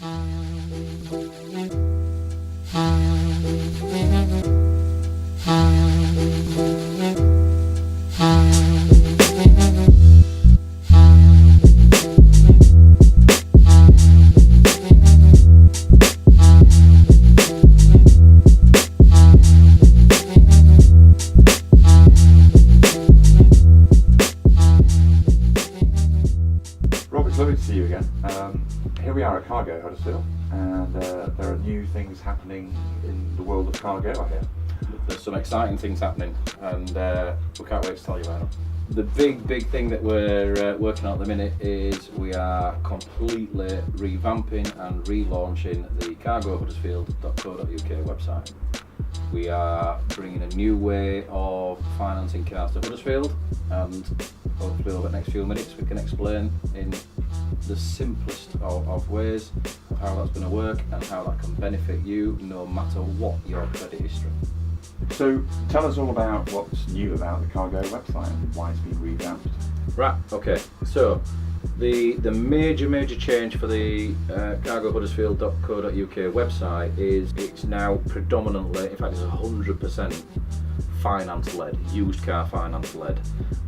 Lovely to see you again. Here we are at CarGo Huddersfield, and there are new things happening in the world of CarGo, I hear. There's some exciting things happening, and we can't wait to tell you about them. The big thing that we're working on at the minute is we are completely revamping and relaunching the cargohuddersfield.co.uk website. We are bringing a new way of financing cars to Huddersfield, and hopefully over the next few minutes we can explain in the simplest of ways of how that's going to work and how that can benefit you no matter what your credit history. So tell us all about what's new about the CarGo website and why it's been revamped. Right, okay, so the major change for the cargohuddersfield.co.uk website is it's now predominantly, in fact it's 100% finance led, used car finance led,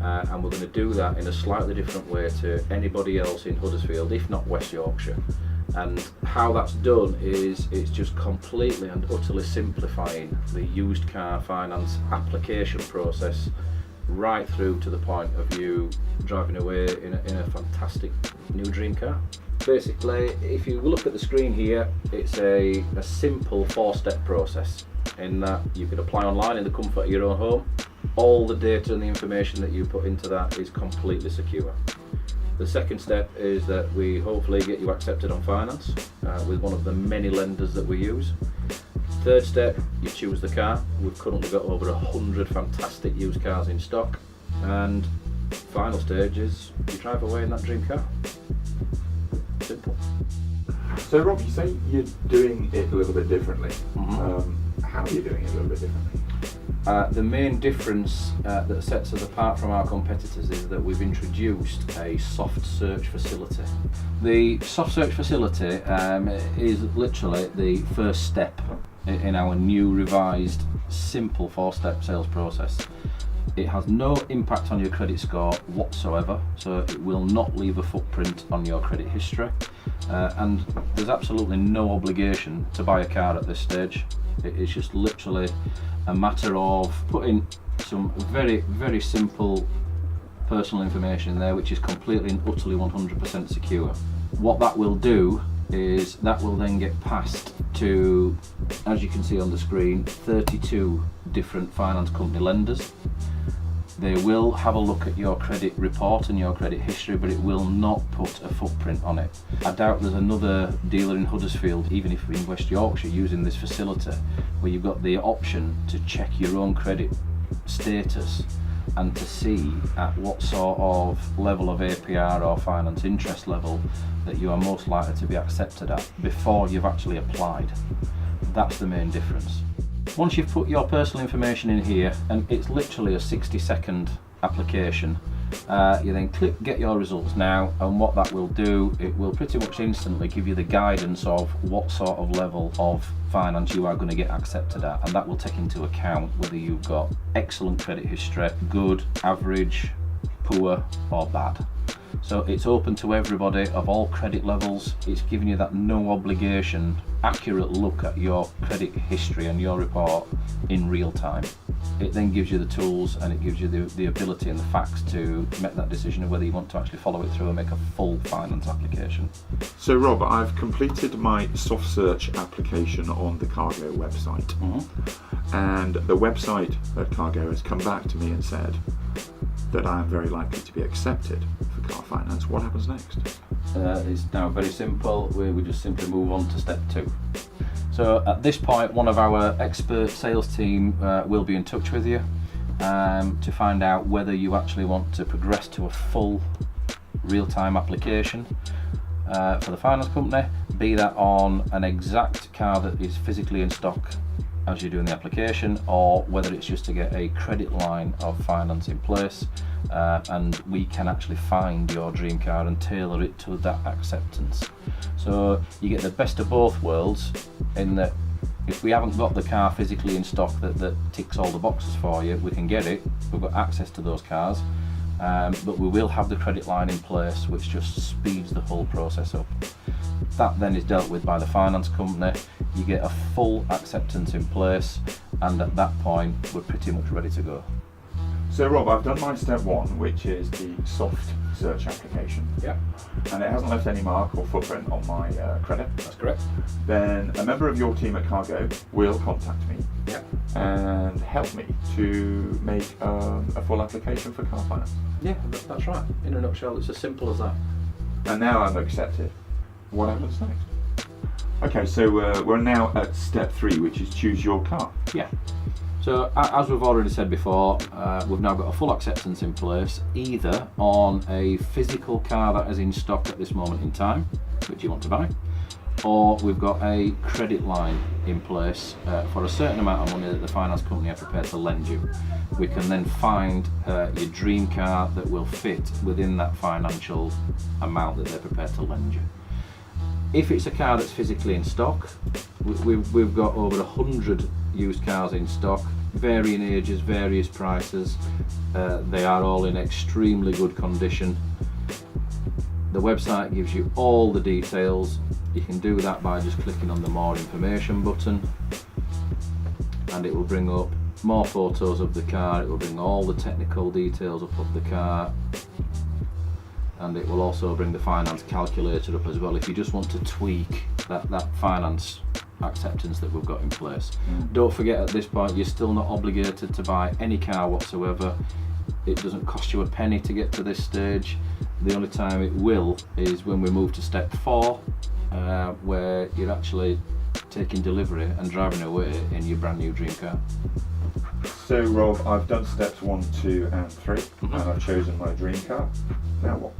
and we're going to do that in a slightly different way to anybody else in Huddersfield, if not West Yorkshire. And how that's done is it's just completely and utterly simplifying the used car finance application process right through to the point of you driving away in a fantastic new dream car. Basically, if you look at the screen here, it's a simple 4-step process in that you can apply online in the comfort of your own home. All the data and the information that you put into that is completely secure. The second step is that we hopefully get you accepted on finance with one of the many lenders that we use. Third step, you choose the car. We've currently got over 100 fantastic used cars in stock. And final stage is you drive away in that dream car. Simple. So Rob, you say you're doing it a little bit differently. Mm-hmm. How are you doing it a little bit differently? The main difference that sets us apart from our competitors is that we've introduced a soft search facility. The soft search facility is literally the first step in our new revised simple 4-step sales process. It has no impact on your credit score whatsoever, so it will not leave a footprint on your credit history, and there's absolutely no obligation to buy a car at this stage. It's just literally a matter of putting some very simple personal information in there, which is completely and utterly 100% secure. What that will do is that will then get passed to, as you can see on the screen, 32 different finance company lenders. They will have a look at your credit report and your credit history, but it will not put a footprint on it. I doubt there's another dealer in Huddersfield, even if in West Yorkshire, using this facility, where you've got the option to check your own credit status and to see at what sort of level of APR or finance interest level that you are most likely to be accepted at before you've actually applied. That's the main difference. Once you've put your personal information in here, and it's literally a 60-second application, you then click get your results now, and what that will do, it will pretty much instantly give you the guidance of what sort of level of finance you are going to get accepted at, and that will take into account whether you've got excellent credit history, good, average, poor or bad. So it's open to everybody of all credit levels. It's giving you that no obligation, accurate look at your credit history and your report in real time. It then gives you the tools, and it gives you the ability and the facts to make that decision of whether you want to actually follow it through and make a full finance application. So Rob, I've completed my soft search application on the CarGo website. Mm-hmm. And the website at CarGo has come back to me and said that I am very likely to be accepted for car finance. What happens next? It's now very simple. We just simply move on to step 2. So at this point, one of our expert sales team will be in touch with you to find out whether you actually want to progress to a full real-time application for the finance company, be that on an exact car that is physically in stock as you're doing the application, or whether it's just to get a credit line of finance in place, and we can actually find your dream car and tailor it to that acceptance. So you get the best of both worlds in that if we haven't got the car physically in stock that ticks all the boxes for you, we can get it, we've got access to those cars, but we will have the credit line in place, which just speeds the whole process up. That then is dealt with by the finance company. You get a full acceptance in place, and at that point we're pretty much ready to go. So Rob, I've done my step one, which is the soft search application. Yeah, And it hasn't left any mark or footprint on my credit. that's correct. Then a member of your team at CarGo will contact me Yeah. and help me to make a full application for car finance. Yeah, that's right. In a nutshell, it's as simple as that. And now I'm accepted. What happens next? Okay, so we're now at step 3, which is choose your car. Yeah. So as we've already said before, we've now got a full acceptance in place, either on a physical car that is in stock at this moment in time, which you want to buy, or we've got a credit line in place for a certain amount of money that the finance company are prepared to lend you. We can then find your dream car that will fit within that financial amount that they're prepared to lend you. If it's a car that's physically in stock, we've got over 100 used cars in stock, varying ages, various prices. They are all in extremely good condition. The website gives you all the details. You can do that by just clicking on the more information button, and it will bring up more photos of the car. It will bring all the technical details up of the car, and it will also bring the finance calculator up as well if you just want to tweak that finance acceptance that we've got in place. Don't forget, at this point you're still not obligated to buy any car whatsoever. It doesn't cost you a penny to get to this stage. The only time it will is when we move to step 4, where you're actually taking delivery and driving away in your brand new dream car. So Rob, I've done steps 1, 2 and 3, and I've chosen my dream car. Now what?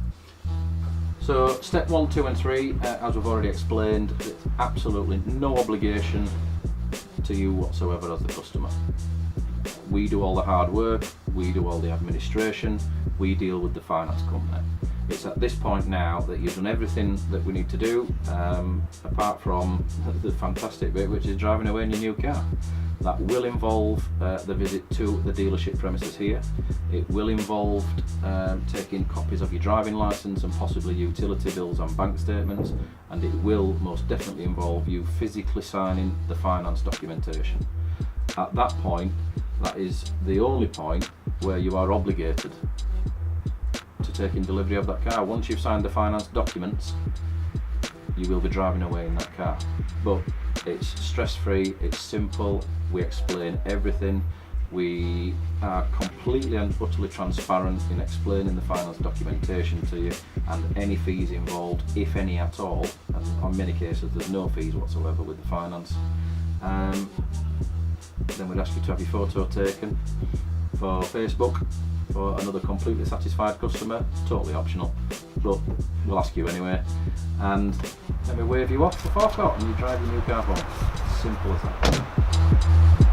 So step 1, 2 and 3, as we've already explained, it's absolutely no obligation to you whatsoever as the customer. We do all the hard work, we do all the administration, we deal with the finance company. It's at this point now that you've done everything that we need to do, apart from the fantastic bit, which is driving away in your new car. That will involve the visit to the dealership premises here. It will involve taking copies of your driving licence and possibly utility bills and bank statements, and it will most definitely involve you physically signing the finance documentation. At that point, that is the only point where you are obligated to taking delivery of that car. Once you've signed the finance documents, you will be driving away in that car. But it's stress-free, it's simple, we explain everything, we are completely and utterly transparent in explaining the finance documentation to you and any fees involved, if any at all, and on many cases there's no fees whatsoever with the finance. Then we'd ask you to have your photo taken for Facebook for another completely satisfied customer, totally optional, but we'll ask you anyway, and then we wave you off the forecourt and you drive your new car home. Simple as that.